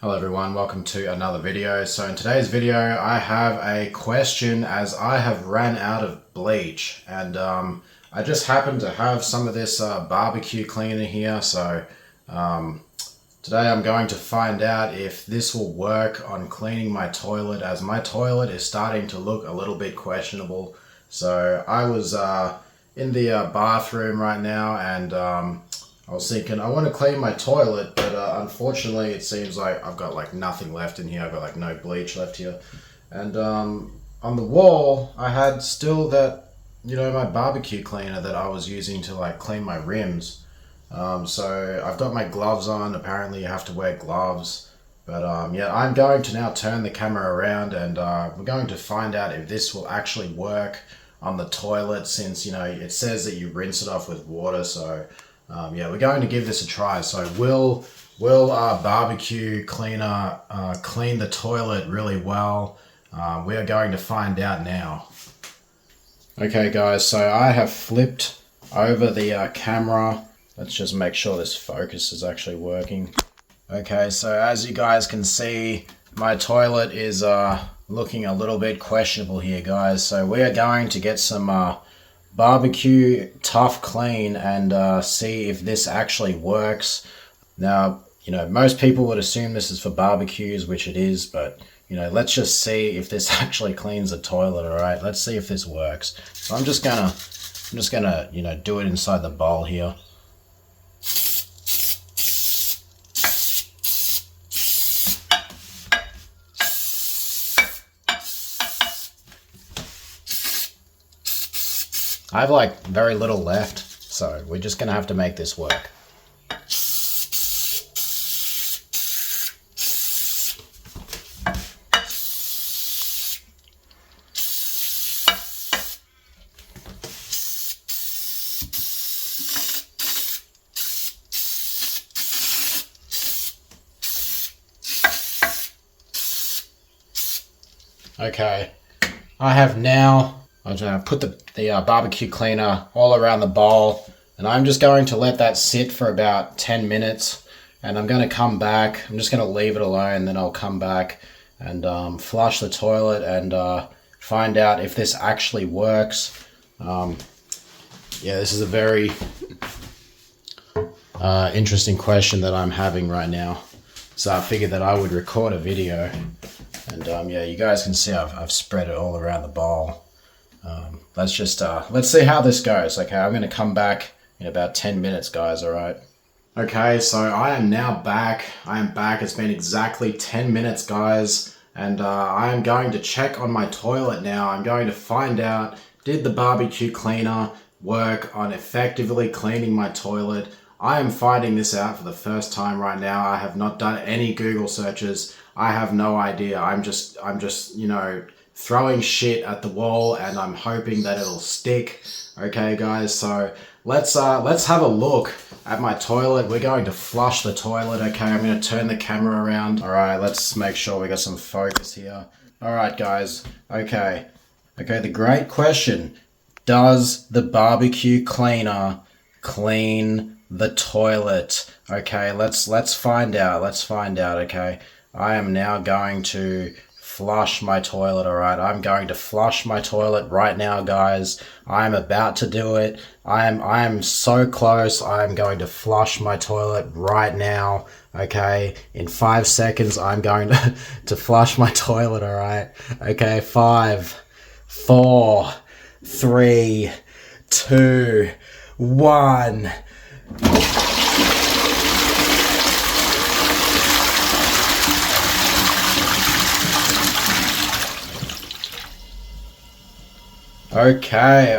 Hello everyone, welcome to another video. So in today's video I have a question as I have ran out of bleach and I just happen to have some of this barbecue cleaner here, so today I'm going to find out if this will work on cleaning my toilet, as my toilet is starting to look a little bit questionable. So I was in the bathroom right now and I was thinking I want to clean my toilet, but unfortunately it seems like I've got like nothing left in here. I've got like no bleach left here. And on the wall I had still that, my barbecue cleaner that I was using to like clean my rims. So I've got my gloves on. Apparently you have to wear gloves. But yeah, I'm going to now turn the camera around and we're going to find out if this will actually work on the toilet, since, it says that you rinse it off with water. So yeah, we're going to give this a try. So will our barbecue cleaner clean the toilet really well? We are going to find out now. Okay guys, so I have flipped over the camera. Let's just make sure this focus is actually working. Okay, so as you guys can see, my toilet is looking a little bit questionable here, guys. So we are going to get some BBQ Tough clean and see if this actually works. Now, most people would assume this is for barbecues, which it is, but let's just see if this actually cleans the toilet. All right, let's see if this works. So I'm just gonna do it inside the bowl here. I have like very little left, so we're just gonna have to make this work. Okay, I have now put the barbecue cleaner all around the bowl, and I'm just going to let that sit for about 10 minutes, and I'm going to come back. I'm just going to leave it alone, then I'll come back and flush the toilet and find out if this actually works. Yeah, this is a very interesting question that I'm having right now, so I figured that I would record a video. And yeah, you guys can see I've spread it all around the bowl. Let's see how this goes. Okay, I'm going to come back in about 10 minutes, guys, all right? Okay, so I am now back. I am back. It's been exactly 10 minutes, guys, and I am going to check on my toilet now. I'm going to find out, did the barbecue cleaner work on effectively cleaning my toilet? I am finding this out for the first time right now. I have not done any Google searches. I have no idea. I'm just throwing shit at the wall and I'm hoping that it'll stick. Okay guys, so let's have a look at my toilet. We're going to flush the toilet. Okay, I'm going to turn the camera around. All right, let's make sure we got some focus here. All right guys, okay, the great question: does the barbecue cleaner clean the toilet? Okay, let's find out. Okay, I am now going to flush my toilet. All right, I'm going to flush my toilet right now, guys. I'm about to do it. I am so close. I'm going to flush my toilet right now. Okay, in 5 seconds I'm going to flush my toilet. All right, okay, 5, 4, 3, 2, 1. Okay.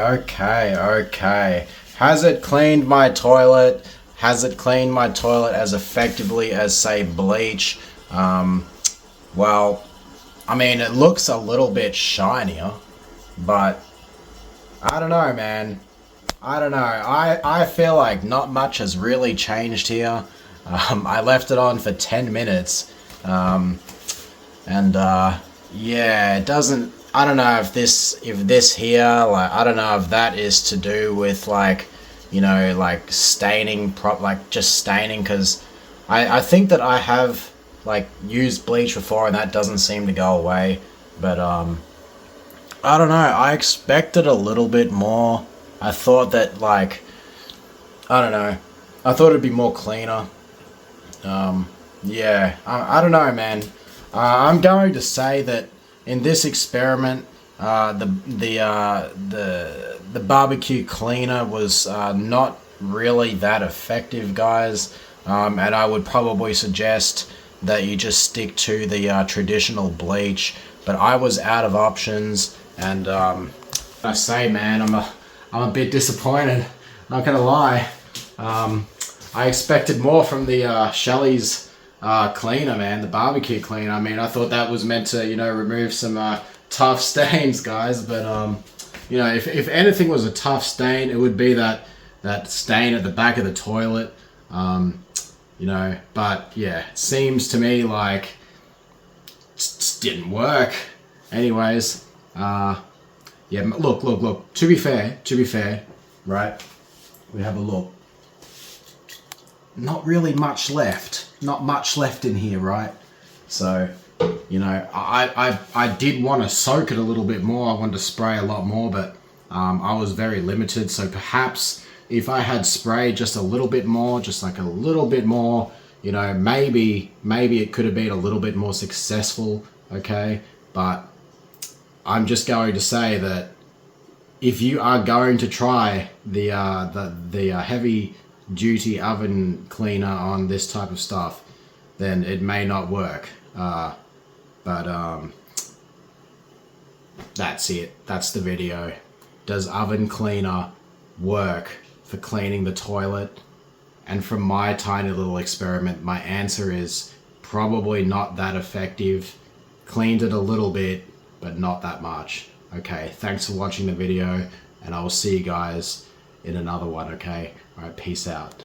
Has it cleaned my toilet? Has it cleaned my toilet as effectively as, say, bleach? Well, I mean, it looks a little bit shinier, but I don't know, man. I don't know. I feel like not much has really changed here. I left it on for 10 minutes, and yeah, it doesn't. I don't know if this here, like, I don't know if that is to do with like, like staining, just staining, because I think that I have like used bleach before and that doesn't seem to go away. But I don't know, I expected a little bit more. I thought that, like, I don't know, I thought it'd be more cleaner. Yeah, I don't know, man. I'm going to say that in this experiment, the BBQ Cleaner was not really that effective, guys. And I would probably suggest that you just stick to the traditional bleach. But I was out of options, and I say, man, I'm a bit disappointed. Not gonna lie. I expected more from the Shelley's cleaner, man, the BBQ Cleaner. I mean, I thought that was meant to, you know, remove some tough stains, guys. But you know, if anything was a tough stain, it would be that stain at the back of the toilet. You know, but yeah, it seems to me like it didn't work. Anyways, yeah, look. To be fair, right? We have a look. Not really much left. Not much left in here, right? So, you know, I did want to soak it a little bit more. I wanted to spray a lot more, but I was very limited. So perhaps if I had sprayed just a little bit more, just like a little bit more, you know, maybe it could have been a little bit more successful, okay? But I'm just going to say that if you are going to try the heavy duty oven cleaner on this type of stuff, then it may not work. But that's it. That's the video. Does oven cleaner work for cleaning the toilet? And from my tiny little experiment, my answer is probably not that effective. Cleaned it a little bit, but not that much. Okay, thanks for watching the video, and I will see you guys in another one, okay? Alright, peace out.